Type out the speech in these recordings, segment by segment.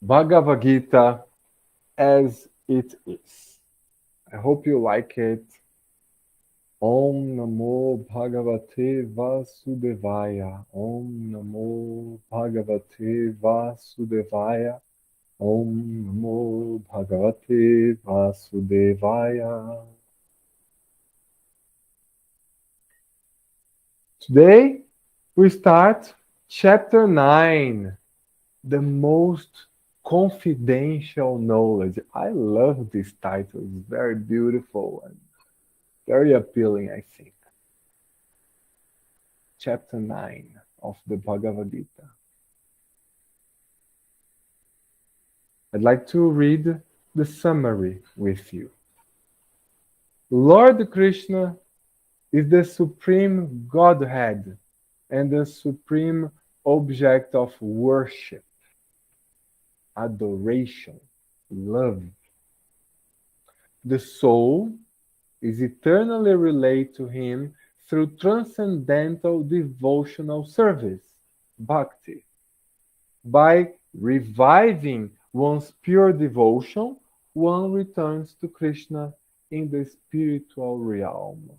Bhagavad Gita as it is. I hope you like it. Om Namo Bhagavate Vasudevaya. Om Namo Bhagavate Vasudevaya. Om Namo Bhagavate Vasudevaya. Today we start chapter 9, the most confidential knowledge. I love this title. It's very beautiful and very appealing, I think. Chapter 9 of the Bhagavad Gita. I'd like to read the summary with you. Lord Krishna is the supreme Godhead and the supreme object of worship, adoration, love. The soul is eternally related to him through transcendental devotional service, bhakti. By reviving one's pure devotion, one returns to Krishna in the spiritual realm.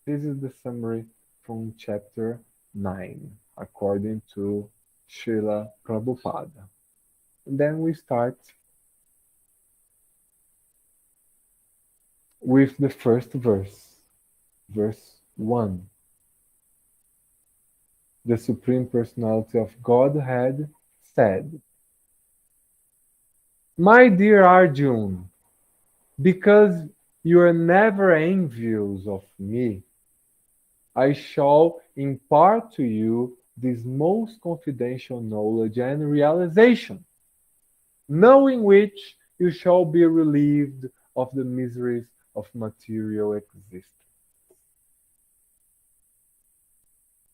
This is the summary from chapter 9, according to Srila Prabhupada. And then we start with the first verse, verse 1. The Supreme Personality of Godhead said, My dear Arjun, because you are never envious of me, I shall impart to you this most confidential knowledge and realization, knowing which you shall be relieved of the miseries of material existence.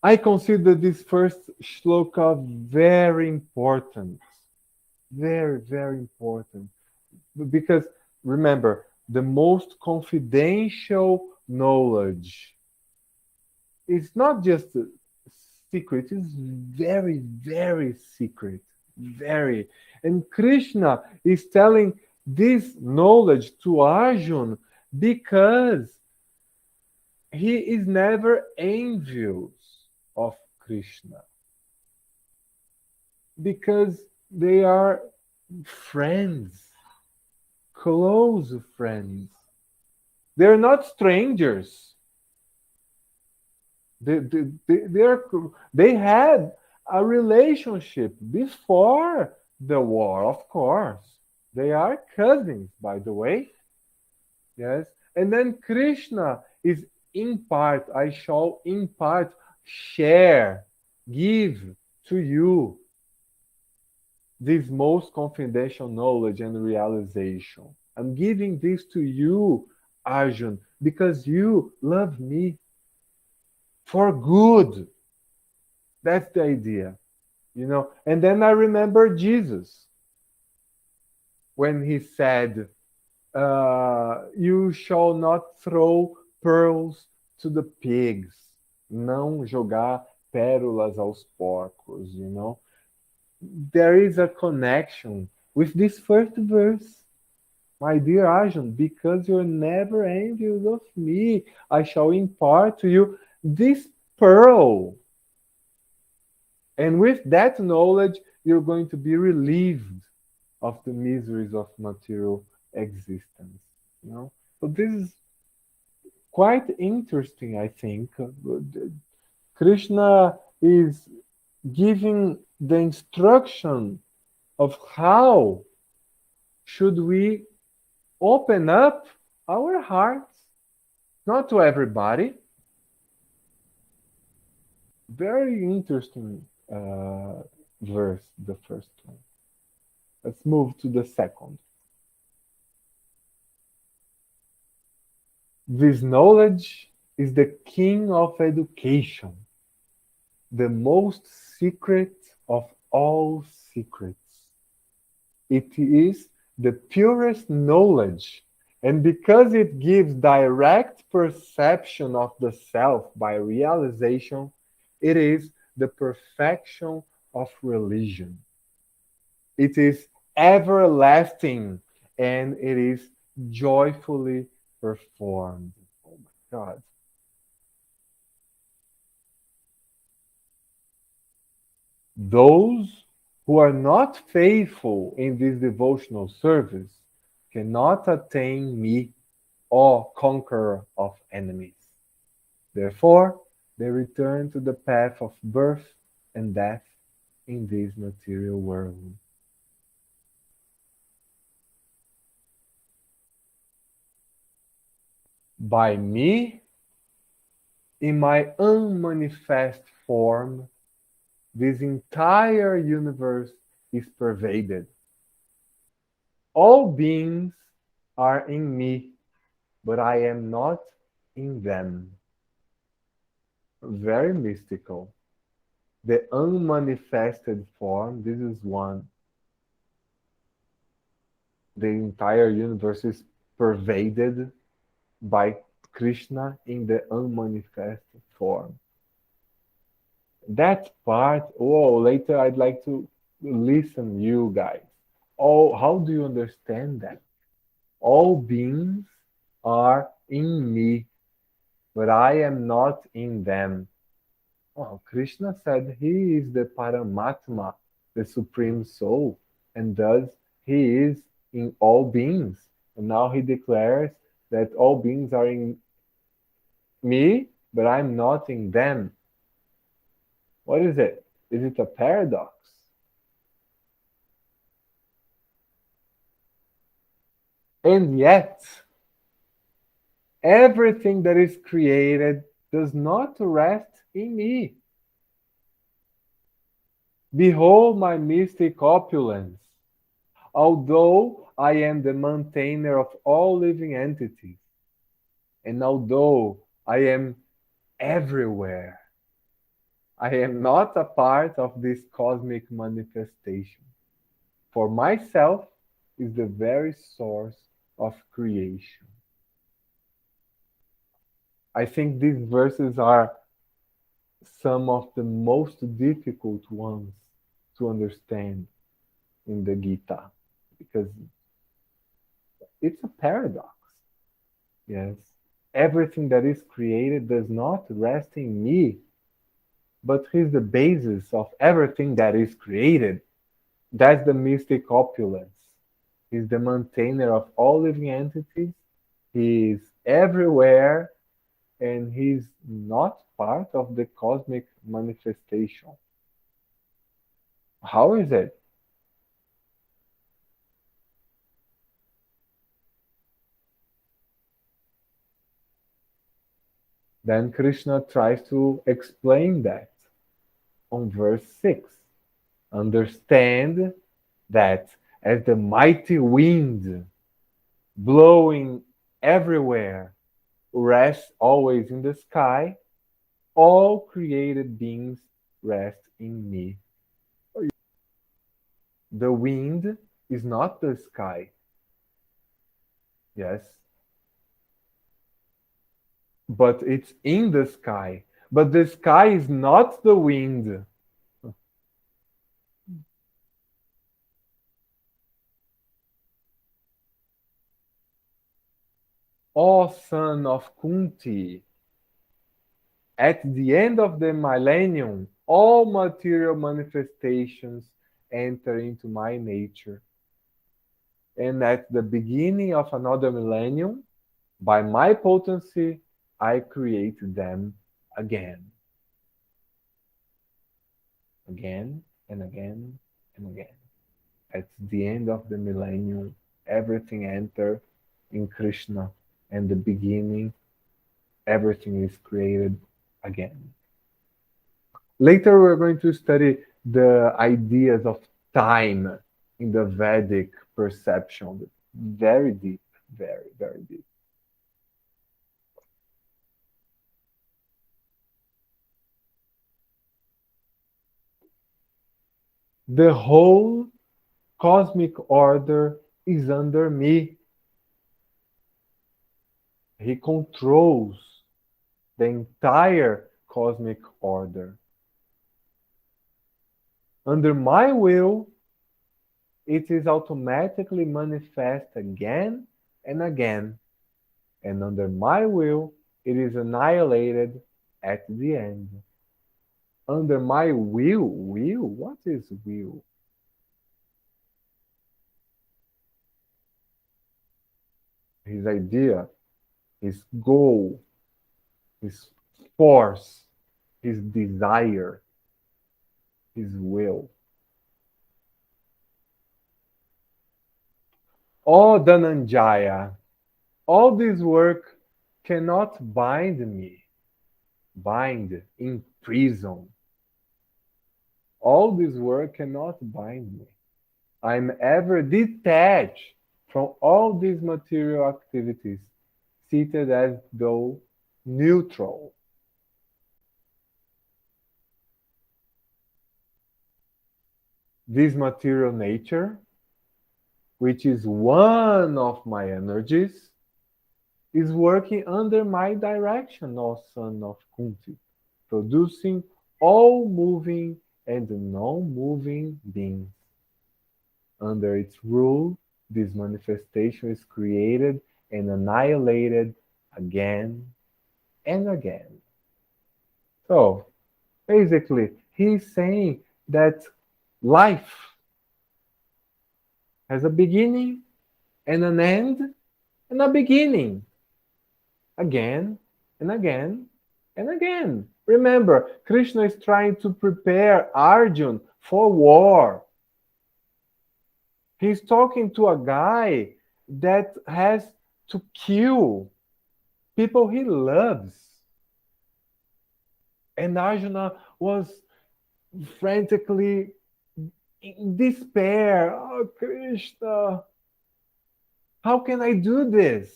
I consider this first shloka very important. Very, very important. Because remember, the most confidential knowledge is not just a secret, it's very, very secret. Very. And Krishna is telling this knowledge to Arjun because he is never envious of Krishna. Because they are friends, close friends. They're not strangers. They had a relationship before the war, of course. They are cousins, by the way. Yes. And then Krishna is impart, I shall impart, share, give to you this most confidential knowledge and realization. I'm giving this to you, Arjun, because you love me for good. That's the idea, you know. And then I remember Jesus when he said, you shall not throw pearls to the pigs, não jogar pérolas aos porcos, you know. There is a connection with this first verse. My dear Arjun, because you're never envious of me, I shall impart to you this pearl. And with that knowledge, you're going to be relieved of the miseries of material existence. You know? So this is quite interesting, I think. Krishna is giving the instruction of how should we open up our hearts, not to everybody. Very interesting verse, the first one. Let's move to the second. This knowledge is the king of education, the most secret of all secrets. It is the purest knowledge, and because it gives direct perception of the self by realization, it is the perfection of religion. It is everlasting and it is joyfully performed. Oh my God. Those who are not faithful in this devotional service cannot attain me or conqueror of enemies. Therefore, they return to the path of birth and death in this material world. By me, in my unmanifest form, this entire universe is pervaded. All beings are in me, but I am not in them. Very mystical. The unmanifested form, this is one. The entire universe is pervaded by Krishna in the unmanifest form. That part, oh, later I'd like to listen you guys. Oh, how do you understand that? All beings are in me, but I am not in them. Oh, Krishna said he is the Paramatma, the Supreme Soul, and thus he is in all beings. And now he declares that all beings are in me, but I'm not in them. What is it? Is it a paradox? And yet, everything that is created does not rest in me. Behold my mystic opulence. Although I am the maintainer of all living entities, and although I am everywhere, I am not a part of this cosmic manifestation. For myself is the very source of creation. I think these verses are some of the most difficult ones to understand in the Gita because it's a paradox. Yes. Everything that is created does not rest in me, but he's the basis of everything that is created. That's the mystic opulence. He's the maintainer of all living entities. He's everywhere and he's not part of the cosmic manifestation. How is it? Then Krishna tries to explain that on verse 6. Understand that as the mighty wind blowing everywhere rests always in the sky, all created beings rest in me. The wind is not the sky. Yes, but it's in the sky. But the sky is not the wind. O son of Kunti, at the end of the millennium, all material manifestations enter into my nature. And at the beginning of another millennium, by my potency, I create them again, again and again and again. At the end of the millennium, everything enters in Krishna, and the beginning, everything is created again. Later, we're going to study the ideas of time in the Vedic perception. Very deep, very, very deep. The whole cosmic order is under me. He controls the entire cosmic order. Under my will, it is automatically manifest again and again, and under my will, it is annihilated at the end. Under my will? What is will? His idea, his goal, his force, his desire, his will. Oh, Dhananjaya, all this work cannot bind me, bind, imprison. All this work cannot bind me. I'm ever detached from all these material activities, seated as though neutral. This material nature, which is one of my energies, is working under my direction, O son of Kunti, producing all moving and non-moving beings. Under its rule, this manifestation is created and annihilated again and again. So, basically, he's saying that life has a beginning and an end and a beginning again and again and again. Remember, Krishna is trying to prepare Arjun for war. He's talking to a guy that has to kill people he loves. And Arjuna was frantically in despair. Oh, Krishna, how can I do this?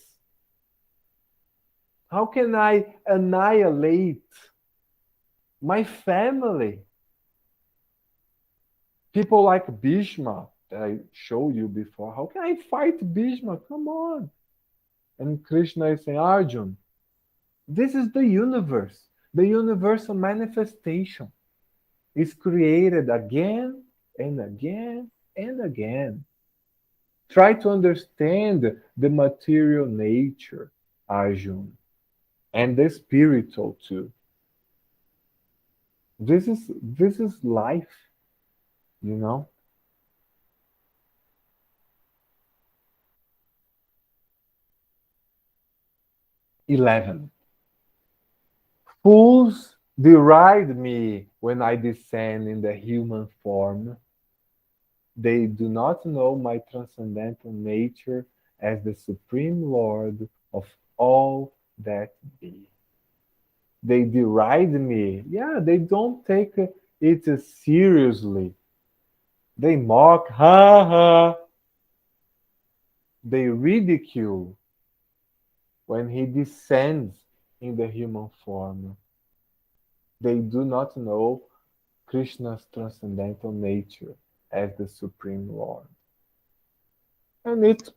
How can I annihilate my family? People like Bhishma that I showed you before. How can I fight Bhishma? Come on. And Krishna is saying, Arjun, this is the universe. The universal manifestation is created again and again and again. Try to understand the material nature, Arjun, and the spiritual too. This is life, you know. 11. Fools deride me when I descend in the human form. They do not know my transcendental nature as the supreme Lord of all that be. They deride me. Yeah, they don't take it seriously. They mock, ha ha. They ridicule when he descends in the human form. They do not know Krishna's transcendental nature as the Supreme Lord. And it's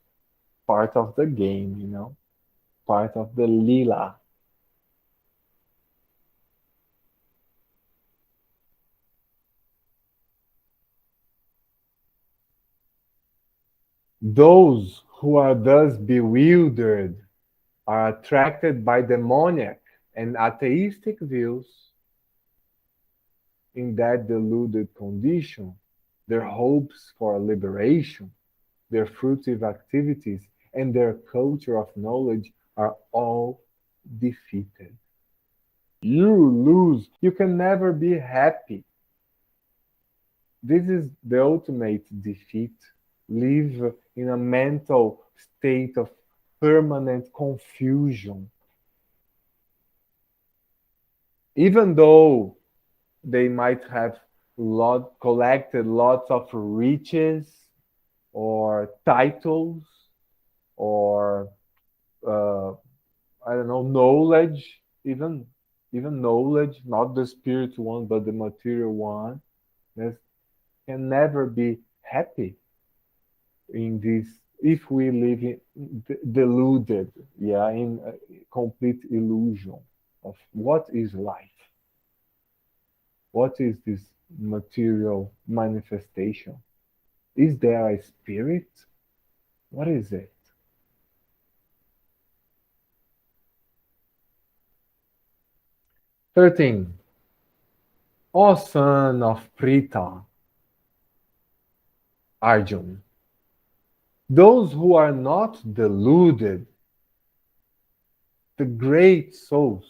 part of the game, part of the lila. Those who are thus bewildered are attracted by demoniac and atheistic views. In that deluded condition, their hopes for liberation, their fruitive activities, and their culture of knowledge are all defeated. You lose. You can never be happy. This is the ultimate defeat. Live in a mental state of permanent confusion. Even though they might have collected lots of riches or titles or uh, I don't know, knowledge, even knowledge, not the spiritual one, but the material one, that can never be happy in this if we live in deluded, yeah, in a complete illusion of what is life, what is this material manifestation. Is there a spirit? What is it? 13. O son of Pritha, Arjun, those who are not deluded, the great souls,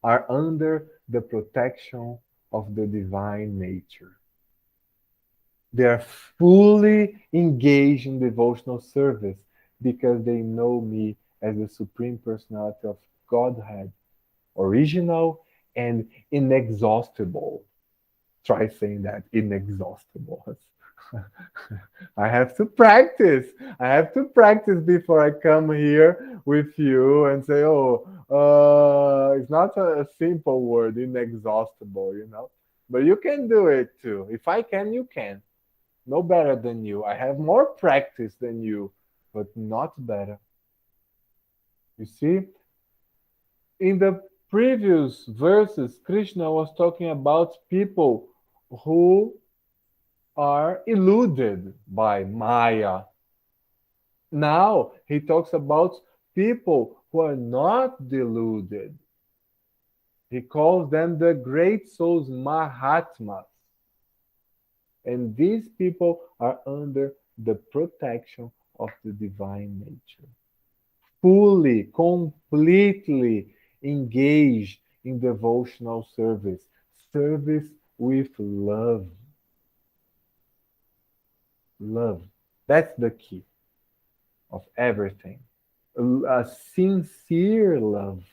are under the protection of the divine nature. They are fully engaged in devotional service because they know me as the Supreme Personality of Godhead, original and inexhaustible. Try saying that, inexhaustible. I have to practice. I have to practice before I come here with you and say, oh, it's not a simple word, inexhaustible, you know. But you can do it too. If I can, you can. No better than you. I have more practice than you, but not better. You see, in the previous verses, Krishna was talking about people who are eluded by Maya. Now he talks about people who are not deluded. He calls them the great souls, Mahatmas. And these people are under the protection of the divine nature, fully, completely engaged in devotional service, service with love. Love. That's the key of everything. A sincere love.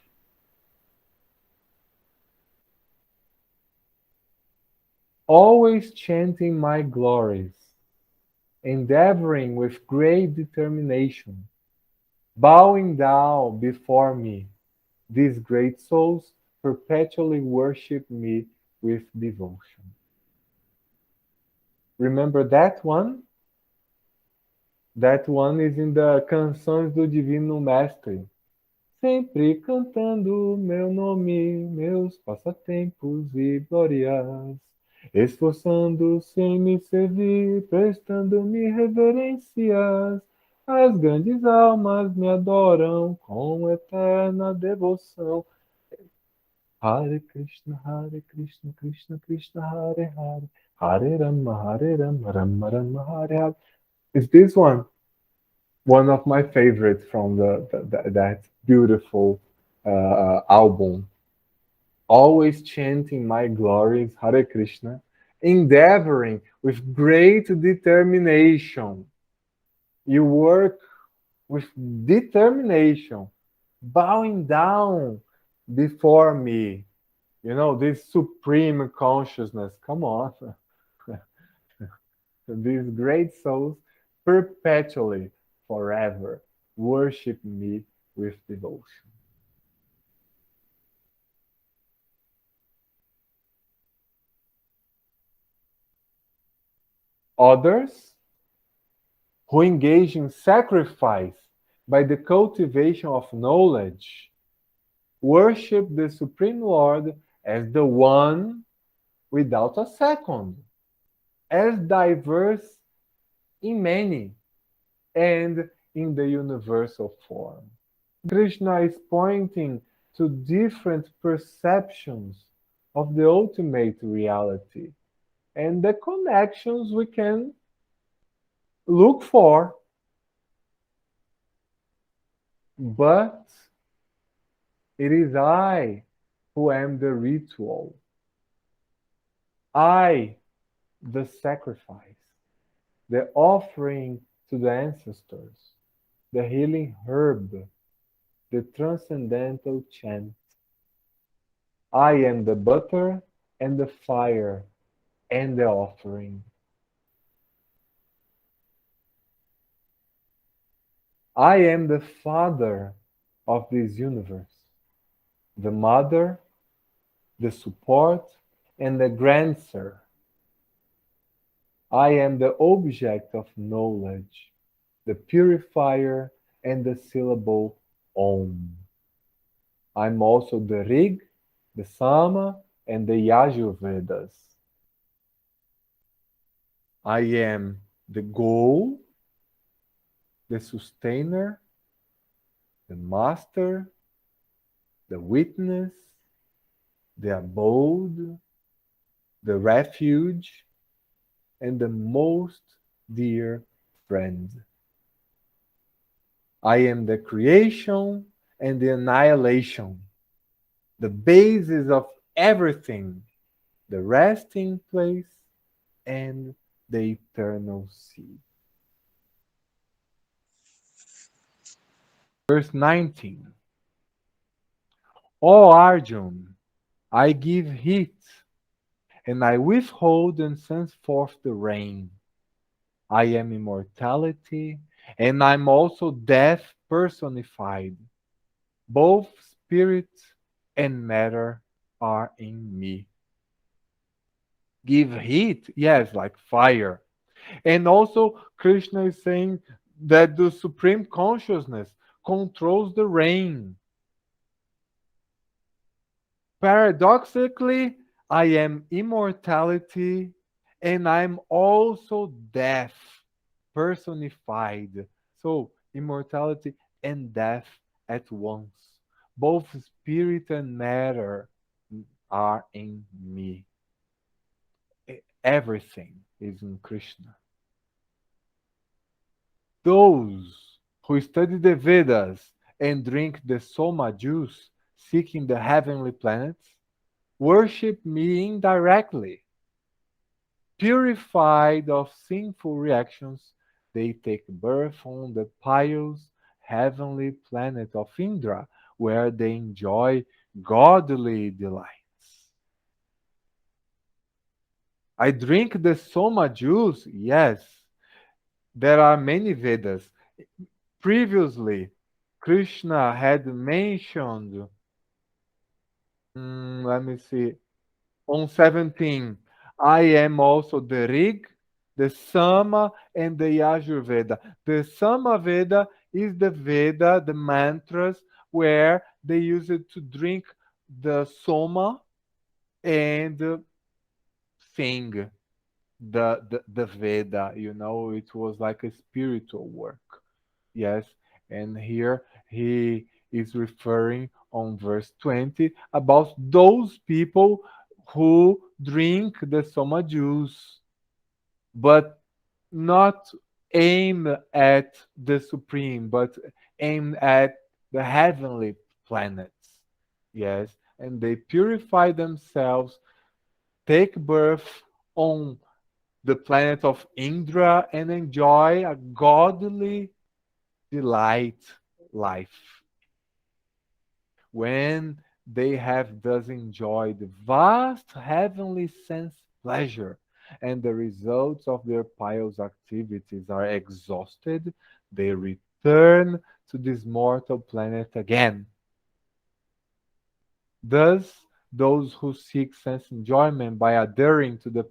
Always chanting my glories, endeavoring with great determination, bowing down before me. These great souls perpetually worship me with devotion. Remember that one? That one is in the Canções do Divino Mestre. Sempre cantando meu nome, meus passatempos e glórias, esforçando sem me servir, prestando-me reverências. As grandes almas me adoram com eterna devoção. Hare Krishna, Krishna Krishna, Hare Hare, Hare Rama, Rama Rama, Hare Hare. Is this one of my favorites from that beautiful album. Always chanting my glories, Hare Krishna, endeavoring with great determination. You work with determination, bowing down before me. You know, this supreme consciousness. Come on. These great souls perpetually, forever, worship me with devotion. Others who engage in sacrifice by the cultivation of knowledge worship the Supreme Lord as the one without a second, as diverse in many and in the universal form. Krishna is pointing to different perceptions of the ultimate reality and the connections we can look for. But it is I who am the ritual, I, the sacrifice, the offering to the ancestors, the healing herb, the transcendental chant. I am the butter and the fire and the offering. I am the father of this universe, the mother, the support, and the grancer. I am the object of knowledge, the purifier, and the syllable Om. I'm also the Rig, the Sama, and the Yajurvedas. I am the goal, the sustainer, the master, the witness, the abode, the refuge, and the most dear friend. I am the creation and the annihilation, the basis of everything, the resting place and the eternal sea. Verse 19. O Arjun, I give heat, and I withhold and send forth the rain. I am immortality, and I'm also death personified. Both spirit and matter are in me. Give heat, yes, like fire. And also, Krishna is saying that the supreme consciousness controls the rain. Paradoxically, I am immortality and I'm also death personified. So, immortality and death at once. Both spirit and matter are in me. Everything is in Krishna. Those who study the Vedas and drink the Soma juice, seeking the heavenly planets, worship me indirectly. Purified of sinful reactions, they take birth on the pious heavenly planet of Indra, where they enjoy godly delights. I drink the Soma juice, yes. There are many Vedas. Previously, Krishna had mentioned, let me see, on 17, I am also the Rig, the Sama, and the Yajurveda. The Sama Veda is the Veda, the mantras, where they use it to drink the Soma and sing the Veda. It was like a spiritual work. Yes, and here he is referring on verse 20 about those people who drink the Soma juice, but not aim at the supreme, but aim at the heavenly planets. Yes, and they purify themselves, take birth on the planet of Indra, and enjoy a godly delight life. When they have thus enjoyed vast heavenly sense pleasure and the results of their pious activities are exhausted, they return to this mortal planet again. Thus, those who seek sense enjoyment by adhering to the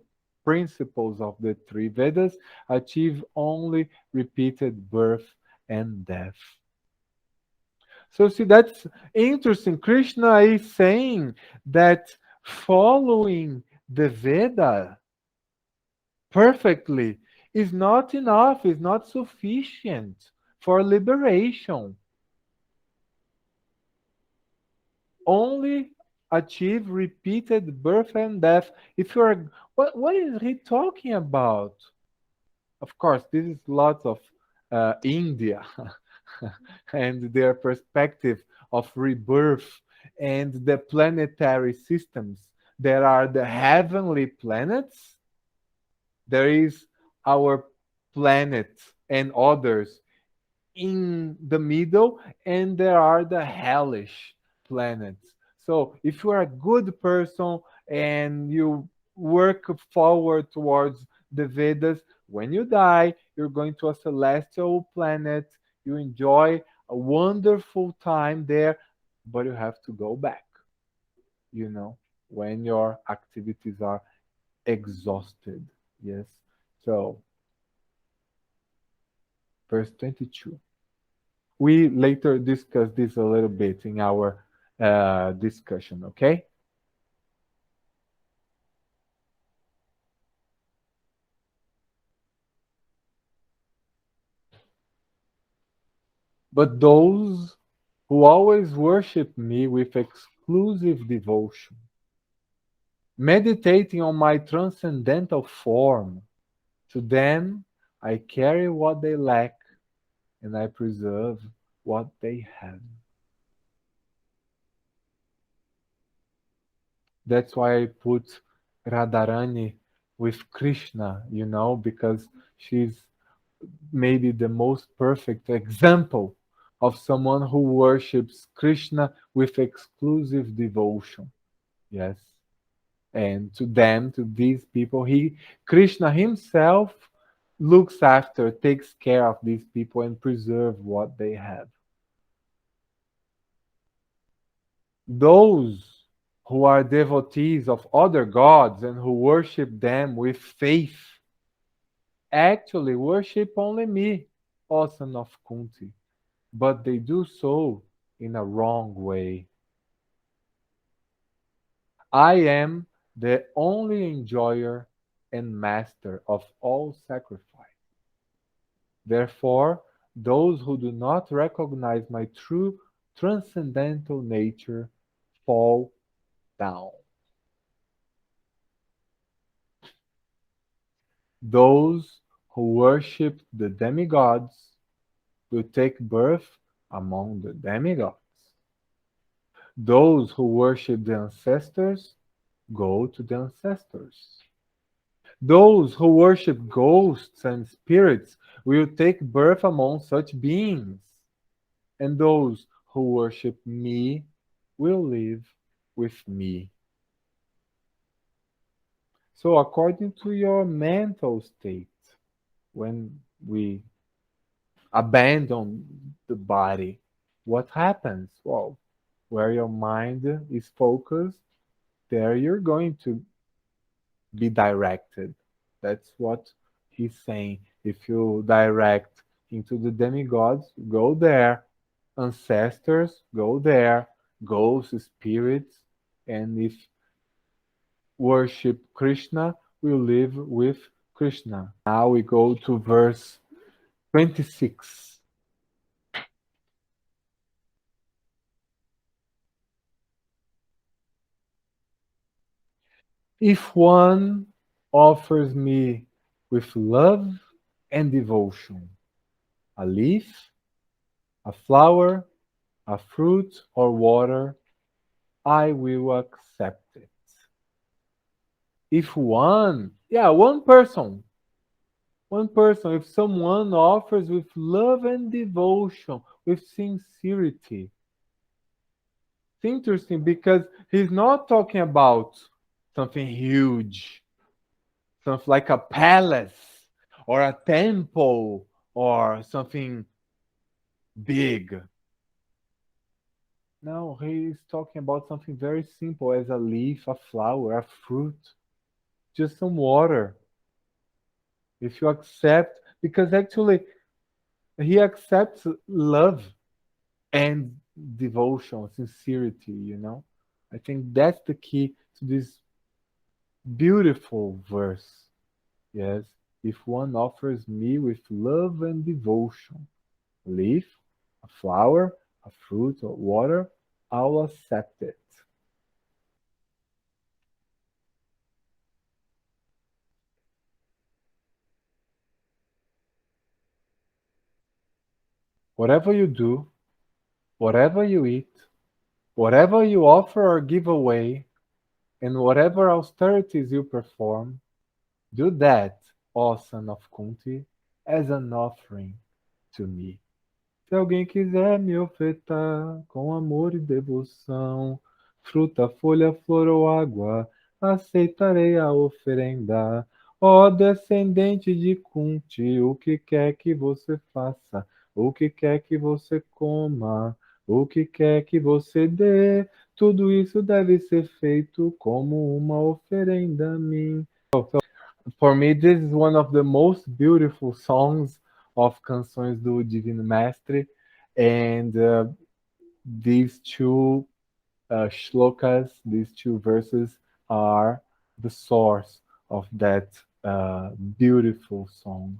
principles of the three Vedas achieve only repeated birth and death. So, see, that's interesting. Krishna is saying that following the Veda perfectly is not enough, is not sufficient for liberation. Only achieve repeated birth and death. If you are, what is he talking about? Of course, this is lots of India and their perspective of rebirth and the planetary systems. There are the heavenly planets, there is our planet and others in the middle, and there are the hellish planets. So if you are a good person and you work forward towards the Vedas, when you die, you're going to a celestial planet. You enjoy a wonderful time there, but you have to go back, you know, when your activities are exhausted. Yes. So, verse 22. We later discuss this a little bit in our discussion, okay? But those who always worship me with exclusive devotion, meditating on my transcendental form, to them I carry what they lack and I preserve what they have. That's why I put Radharani with Krishna, because she's maybe the most perfect example of someone who worships Krishna with exclusive devotion. Yes. And to them, to these people, Krishna himself looks after, takes care of these people and preserve what they have. Those who are devotees of other gods and who worship them with faith actually worship only me, O son of Kunti, but they do so in a wrong way. I am the only enjoyer and master of all sacrifice. Therefore, those who do not recognize my true transcendental nature fall down. Those who worship the demigods will take birth among the demigods. Those who worship the ancestors go to the ancestors. Those who worship ghosts and spirits will take birth among such beings. And those who worship me will live with me. So, according to your mental state, when we abandon the body, what happens? Well, where your mind is focused, there you're going to be directed. That's what he's saying. If you direct into the demigods, go there. Ancestors, go there. Ghosts, spirits, and if worship Krishna, we live with Krishna. Now we go to verse 26. If one offers me with love and devotion a leaf, a flower, a fruit, or water, I will accept it. If one person, if someone offers with love and devotion, with sincerity, it's interesting because he's not talking about something huge, something like a palace or a temple or something big. No, he's talking about something very simple as a leaf, a flower, a fruit, just some water. If you accept, because actually he accepts love and devotion, sincerity. I think that's the key to this beautiful verse. Yes, if one offers me with love and devotion, a leaf, a flower, a fruit, or water, I'll accept it. Whatever you do, whatever you eat, whatever you offer or give away, and whatever austerities you perform, do that, ó son of Kunti, as an offering to me. Se alguém quiser me ofertar com amor e devoção, fruta, folha, flor ou água, aceitarei a oferenda. Ó descendente de Kunti, o que quer que você faça, o que quer que você coma, o que quer que você dê, tudo isso deve ser feito como uma oferenda a mim. For me, this is one of the most beautiful songs of Canções do Divino Mestre, and these two shlokas, these two verses, are the source of that beautiful song.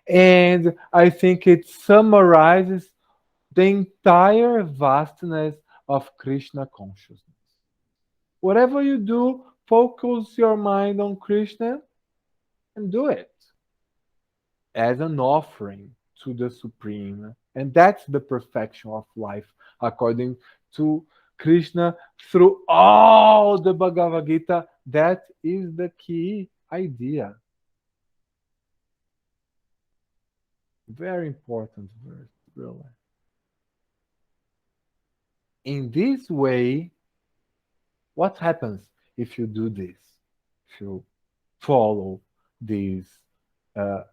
And I think it summarizes the entire vastness of Krishna consciousness. Whatever you do, focus your mind on Krishna and do it as an offering to the Supreme. And that's the perfection of life, according to Krishna, through all the Bhagavad Gita. That is the key idea. Very important verse, really. In this way, what happens if you do this? If you follow this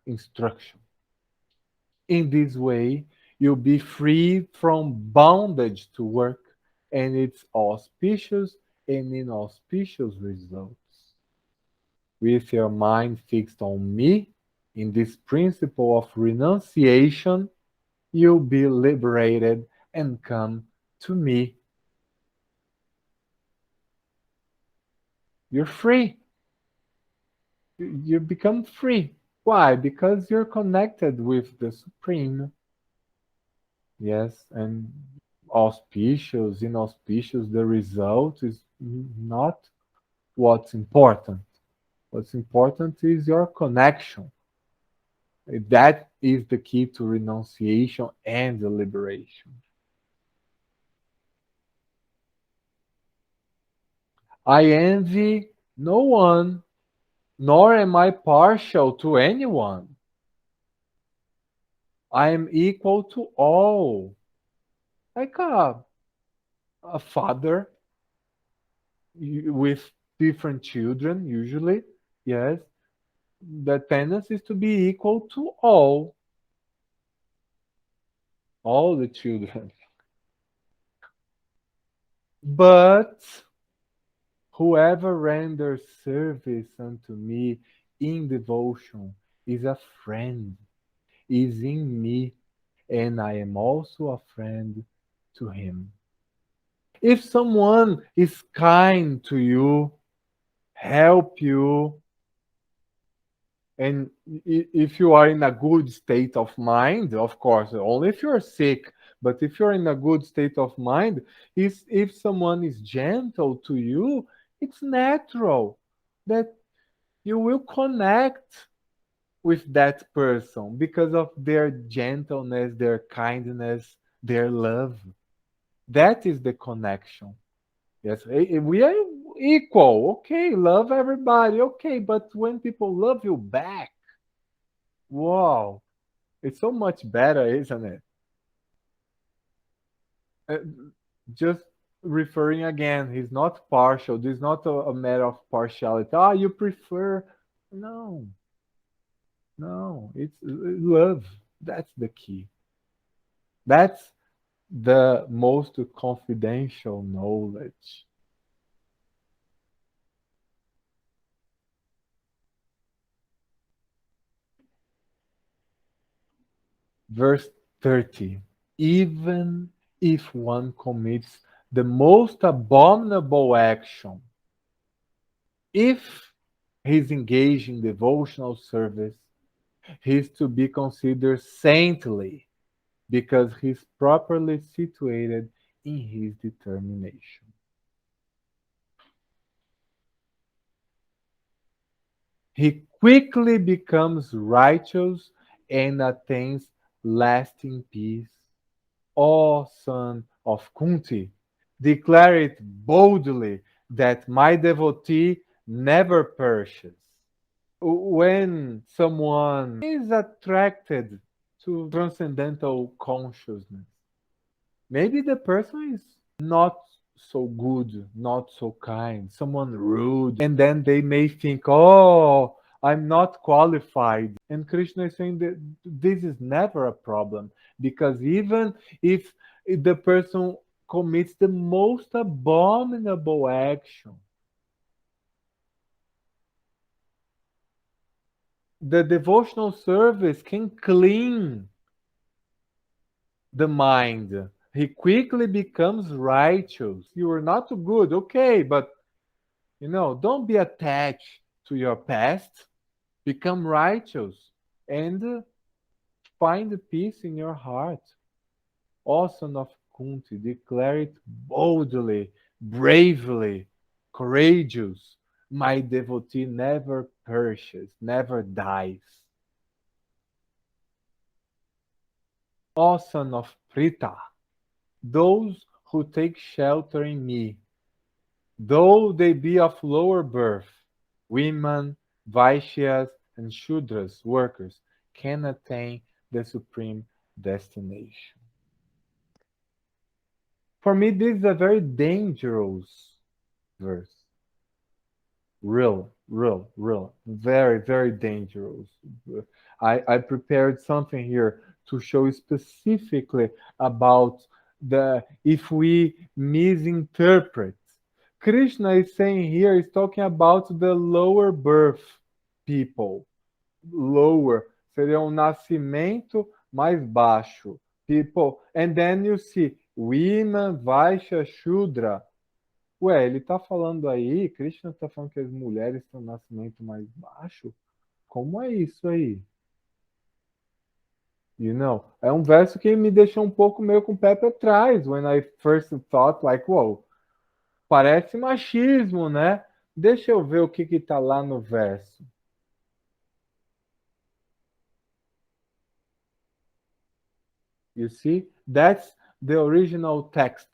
instruction. In this way, you'll be free from bondage to work and its auspicious and inauspicious results. With your mind fixed on me, in this principle of renunciation, you'll be liberated and come to me. You're free. You become free. Why? Because you're connected with the Supreme. Yes, and auspicious, inauspicious, the result is not what's important. What's important is your connection. That is the key to renunciation and the liberation. I envy no one, nor am I partial to anyone. I am equal to all. Like a father with different children, usually, yes, the tendency is to be equal to all the children. But whoever renders service unto me in devotion is a friend, is in me, and I am also a friend to him. If someone is kind to you, help you, and if you are in a good state of mind, of course, only if you're sick, but if you're in a good state of mind, is if someone is gentle to you, it's natural that you will connect with that person because of their gentleness, their kindness, their love. That is the connection. Yes, we are equal. Okay, love everybody. Okay, but when people love you back, wow, it's so much better, isn't it? Uh, just referring again, he's not partial. This is not a matter of partiality. Ah, you prefer. No, no, it's love. That's the key. That's the most confidential knowledge. Verse 30. Even if one commits the most abominable action, if he's engaged in devotional service, he's to be considered saintly because he's properly situated in his determination. He quickly becomes righteous and attains lasting peace. O son of Kunti, declare it boldly that my devotee never perishes. When someone is attracted to transcendental consciousness, maybe the person is not so good, not so kind, someone rude, and then they may think, oh, I'm not qualified. And Krishna is saying that this is never a problem because even if the person commits the most abominable action, the devotional service can clean the mind. He quickly becomes righteous. You are not too good, okay, but don't be attached to your past. Become righteous and find peace in your heart. O son of Kunti, declare it boldly, bravely, courageous. My devotee never perishes, never dies. O son of Prita, those who take shelter in me, though they be of lower birth, women, Vaishyas, and Shudras, workers, can attain the supreme destination. For me, this is a very dangerous verse. Real. Very, very dangerous. I prepared something here to show specifically about the if we misinterpret. Krishna is saying here, is talking about the lower birth people. Lower seria um nascimento mais baixo. People. And then you see women, Vaishya, Shudra. Ué, ele tá falando aí, Krishna tá falando que as mulheres têm um nascimento mais baixo? Como é isso aí? You know? É um verso que me deixou um pouco meio com o pé pra trás. When I first thought, like, wow, parece machismo, né? Deixa eu ver o que que tá lá no verso. You see? That's the original text.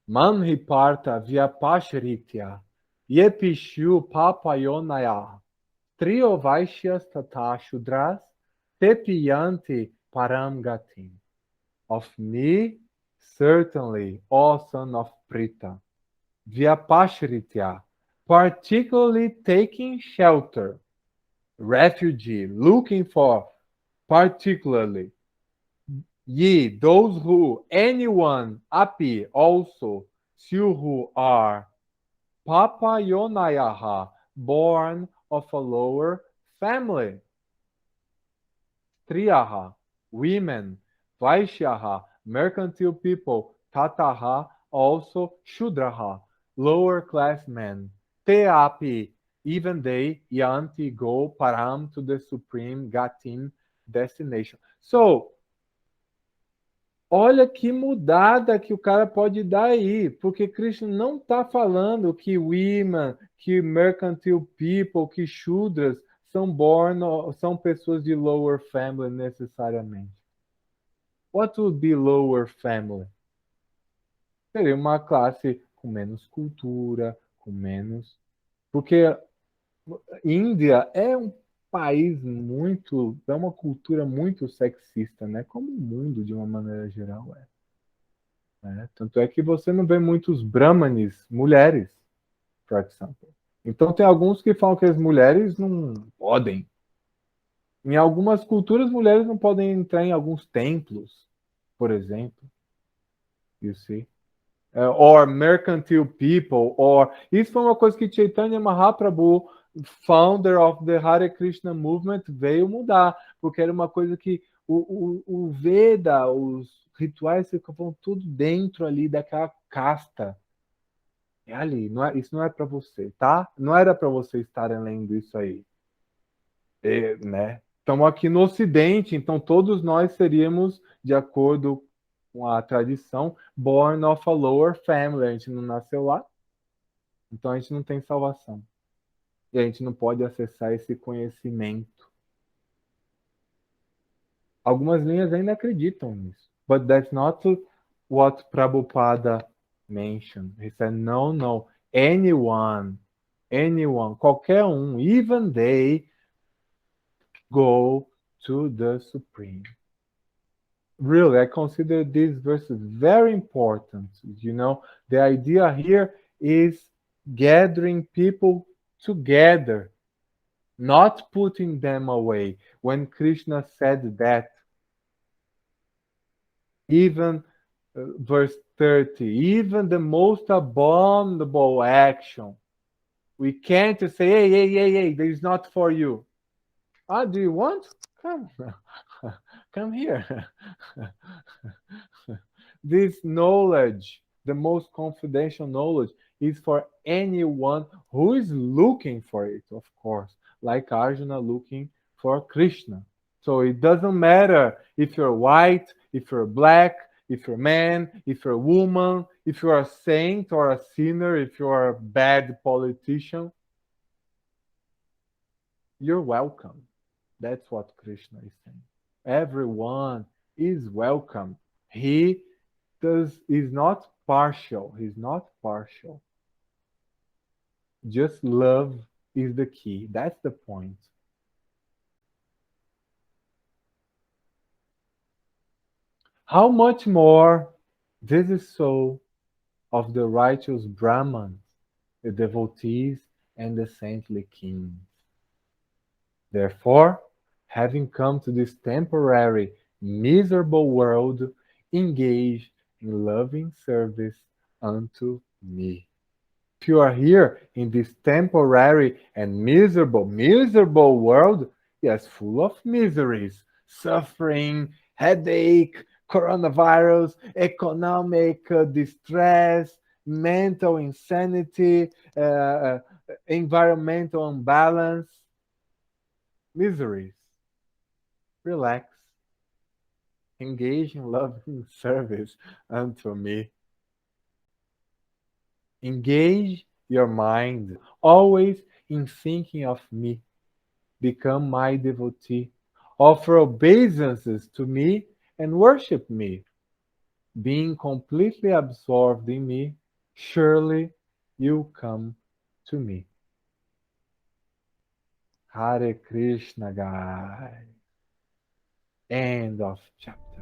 Manhiparta vyapashritya yepishu papayonaya trio vaishyas tata shudras tepiyanti param gatim. Of me, certainly, O son of Prita, vyapashritya, particularly taking shelter, refugee, looking for, particularly, ye, those who, anyone, api, also, you who are, papayonayaha, born of a lower family, triyaha, women, vaishyaha, mercantile people, tataha, also shudraha, lower class men, te api, even they, yanti, go param to the supreme gatim destination. So, olha que mudada que o cara pode dar aí, porque Krishna não está falando que women, que mercantile people, que shudras são pessoas de lower family necessariamente. What would be lower family? Seria uma classe com menos cultura, com menos. Porque Índia é um país muito. É uma cultura muito sexista, né? Como o mundo, de uma maneira geral, é. Né? Tanto é que você não vê muitos brahmanes mulheres, por exemplo. Então tem alguns que falam que as mulheres não podem. Em algumas culturas, mulheres não podem entrar em alguns templos, por exemplo. You see? Or mercantile people, or... Isso foi uma coisa que Chaitanya Mahaprabhu, founder of the Hare Krishna movement, veio mudar, porque era uma coisa que o Veda, os rituais ficavam tudo dentro ali daquela casta. É ali, isso não é para você, tá? Não era para você estar lendo isso aí, né? Estamos aqui no Ocidente, então todos nós seríamos, de acordo com a tradição, born of a lower family. A gente não nasceu lá, então a gente não tem salvação. E a gente não pode acessar esse conhecimento. Algumas linhas ainda acreditam nisso. But that's not what Prabhupada mentioned. He said, no. Anyone, qualquer um, even they go to the Supreme. Really, I consider these verses very important. You know, the idea here is gathering people together, not putting them away. When Krishna said that, even verse 30, even the most abominable action, we can't say, hey, this is not for you. Do you want? Come here. This knowledge, the most confidential knowledge, is for anyone who is looking for it, of course, like Arjuna looking for Krishna. So it doesn't matter if you're white, if you're black, if you're a man, if you're a woman, if you're a saint or a sinner, if you're a bad politician, you're welcome. That's what Krishna is saying. Everyone is welcome. He does is not partial. He's not partial. Just love is the key. That's the point. How much more this is so of the righteous Brahmans, the devotees, and the saintly kings. Therefore, having come to this temporary, miserable world, engage in loving service unto me. If you are here in this temporary and miserable world, yes, full of miseries, suffering, headache, coronavirus, economic distress, mental insanity, environmental imbalance, miseries. Relax, engage in loving service unto me. Engage your mind always in thinking of me. Become my devotee. Offer obeisances to me and worship me. Being completely absorbed in me, surely you come to me. Hare Krishna, guys. End of chapter.